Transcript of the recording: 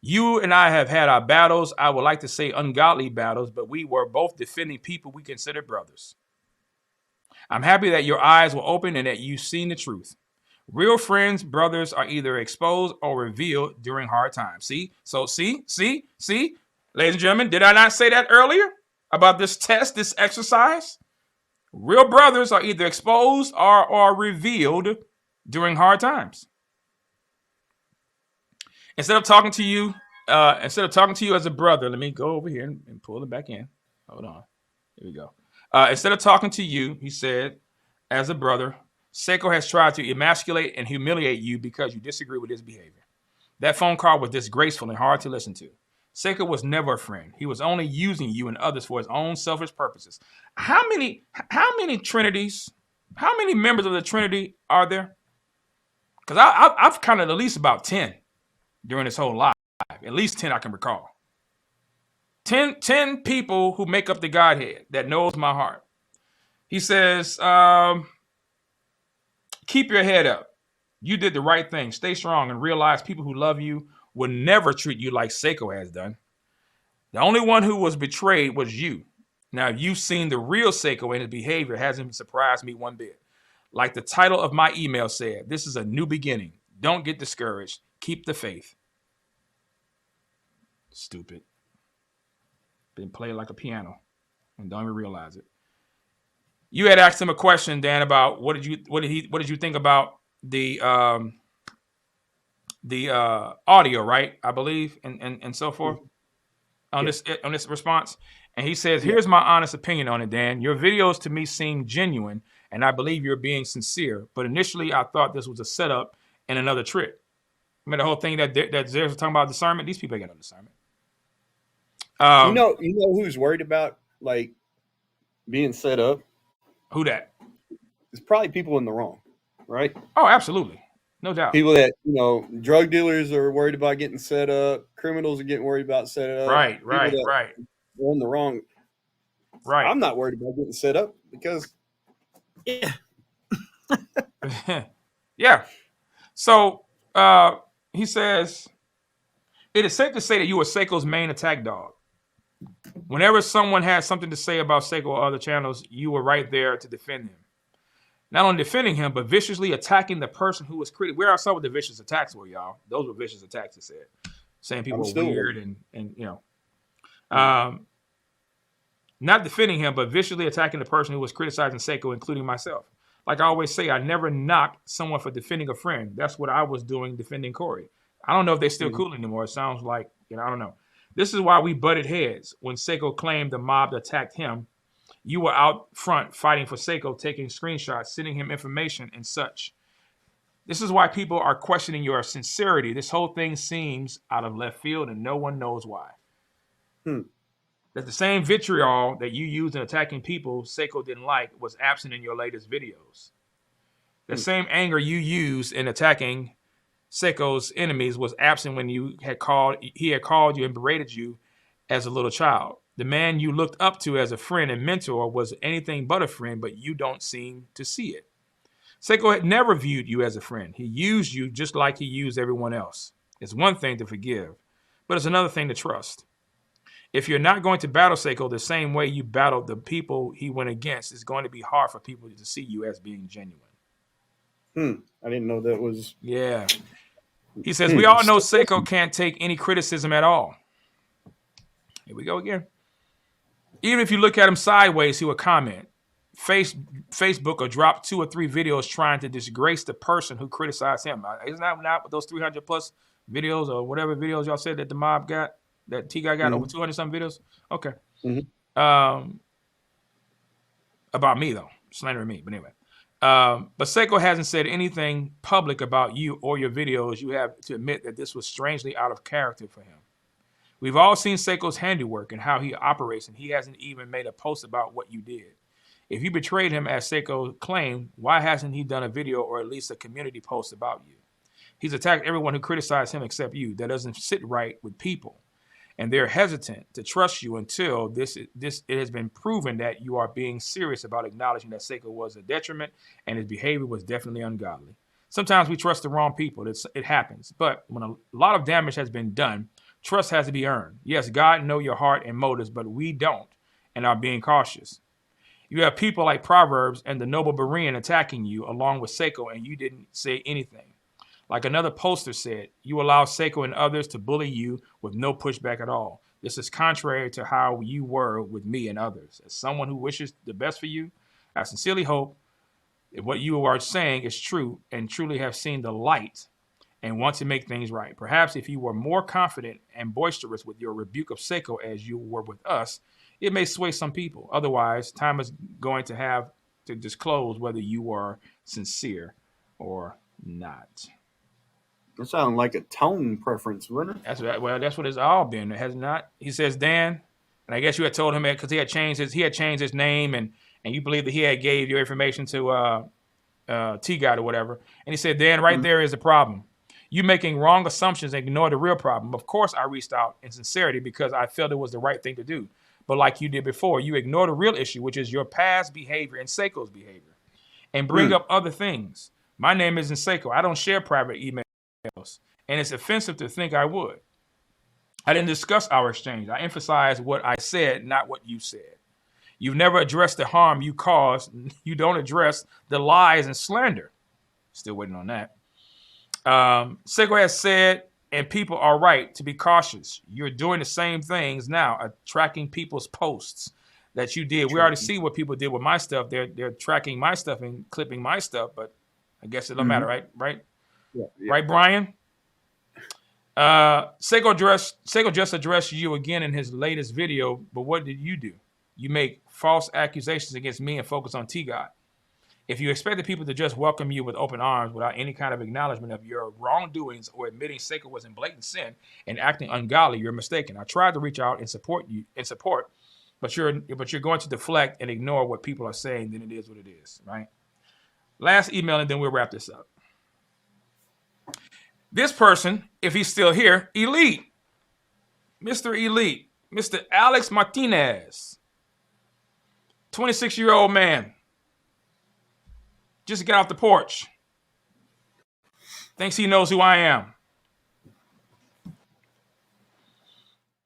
You and I have had our battles. I would like to say ungodly battles, but we were both defending people we consider brothers. I'm happy that your eyes were open and that you've seen the truth. Real friends, brothers are either exposed or revealed during hard times. See? So see? Ladies and gentlemen, did I not say that earlier about this test, this exercise? Real brothers are either exposed or are revealed during hard times. Instead of talking to you as a brother, let me go over here and pull it back in. Hold on. Here we go. Instead of talking to you, he said, as a brother, Saiko has tried to emasculate and humiliate you because you disagree with his behavior. That phone call was disgraceful and hard to listen to. Saiko was never a friend. He was only using you and others for his own selfish purposes. How many Trinities, how many members of the Trinity are there? Because I've counted at least about 10 during this whole life. At least 10 I can recall. 10 people who make up the Godhead that knows my heart. He says, keep your head up. You did the right thing. Stay strong and realize people who love you will never treat you like Saiko has done. The only one who was betrayed was you. Now, you've seen the real Saiko, and his behavior hasn't surprised me one bit. Like the title of my email said, this is a new beginning. Don't get discouraged. Keep the faith. Stupid. Been played like a piano and don't even realize it. You had asked him a question, Dan, about what did you think about the audio, right? I believe, and so forth on this response. And he says, here's my honest opinion on it, Dan. Your videos to me seem genuine, and I believe you're being sincere. But initially, I thought this was a setup and another trick. I mean, the whole thing that Zeus was talking about discernment. These people ain't got no discernment. You know who's worried about like being set up? Who that? It's probably people in the wrong, right? Oh, absolutely. No doubt. People that, drug dealers are worried about getting set up. Criminals are getting worried about setting up. Right. They're in the wrong. Right. I'm not worried about getting set up because, yeah. Yeah. So he says, it is safe to say that you are Saiko's main attack dog. Whenever someone has something to say about Saiko or other channels, you were right there to defend him. Not only defending him, but viciously attacking the person who was critical. Where I saw what the vicious attacks were, y'all. Those were vicious attacks, he said. Saying people were weird and not defending him, but viciously attacking the person who was criticizing Saiko, including myself. Like I always say, I never knocked someone for defending a friend. That's what I was doing, defending Corey. I don't know if they're still cool anymore. It sounds like, I don't know. This is why we butted heads. When Saiko claimed the mob attacked him, you were out front fighting for Saiko, taking screenshots, sending him information and such. This is why people are questioning your sincerity. This whole thing seems out of left field and no one knows why. That the same vitriol that you used in attacking people Saiko didn't like was absent in your latest videos. The same anger you used in attacking Saiko's enemies was absent when he had called you and berated you as a little child. The man you looked up to as a friend and mentor was anything but a friend, but you don't seem to see it. Saiko had never viewed you as a friend. He used you just like he used everyone else. It's one thing to forgive, but it's another thing to trust. If you're not going to battle Saiko the same way you battled the people he went against, it's going to be hard for people to see you as being genuine. I didn't know that was... Yeah. He says, we all know Saiko can't take any criticism at all. Here we go again. Even if you look at him sideways, he will comment. Facebook will drop 2 or 3 videos trying to disgrace the person who criticized him. Isn't that not those 300 plus videos or whatever videos y'all said that the mob got, that T-Guy got over 200 some videos? Okay. About me, though. Slandering me. But anyway. But Saiko hasn't said anything public about you or your videos. You have to admit that this was strangely out of character for him. We've all seen Saiko's handiwork and how he operates, and he hasn't even made a post about what you did. If you betrayed him as Saiko claimed, why hasn't he done a video or at least a community post about you? He's attacked everyone who criticized him except you. That doesn't sit right with people. And they're hesitant to trust you until it has been proven that you are being serious about acknowledging that Saiko was a detriment and his behavior was definitely ungodly. Sometimes we trust the wrong people. It happens. But when a lot of damage has been done, Trust has to be earned. Yes, God knows your heart and motives, but we don't and are being cautious. You have people like Proverbs and the noble Berean attacking you along with Saiko, and you didn't say anything. Like another poster said, you allow Saiko and others to bully you with no pushback at all. This is contrary to how you were with me and others. As someone who wishes the best for you, I sincerely hope that what you are saying is true and truly have seen the light and want to make things right. Perhaps if you were more confident and boisterous with your rebuke of Saiko as you were with us, it may sway some people. Otherwise, time is going to have to disclose whether you are sincere or not. That sounds like a tone preference, wouldn't it? That's right. Well, that's what it's all been. It has not. He says, Dan, and I guess you had told him that because he had changed his name, and you believe that he had gave your information to T-God or whatever. And he said, Dan, right there is the problem. You making wrong assumptions and ignore the real problem. Of course, I reached out in sincerity because I felt it was the right thing to do. But like you did before, you ignore the real issue, which is your past behavior and Seiko's behavior, and bring up other things. My name isn't Saiko. I don't share private emails, and it's offensive to think I would. I didn't discuss our exchange. I emphasized what I said, not what you said. You've never addressed the harm you caused. You don't address the lies and slander. Still waiting on that. Saiko has said, and people are right to be cautious. You're doing the same things now, tracking people's posts that you did. We already see what people did with my stuff. They're tracking my stuff and clipping my stuff, but I guess it don't matter, right? Yeah. Right, Brian? Saiko just addressed you again in his latest video, but what did you do? You make false accusations against me and focus on T-God. If you expect the people to just welcome you with open arms without any kind of acknowledgement of your wrongdoings or admitting Saiko was in blatant sin and acting ungodly, you're mistaken. I tried to reach out and support, but you're going to deflect and ignore what people are saying. Then it is what it is, right? Last email, and then we'll wrap this up. This person, if he's still here, Elite, Mr. Elite, Mr. Alex Martinez, 26-year-old man. Just got off the porch. Thinks he knows who I am.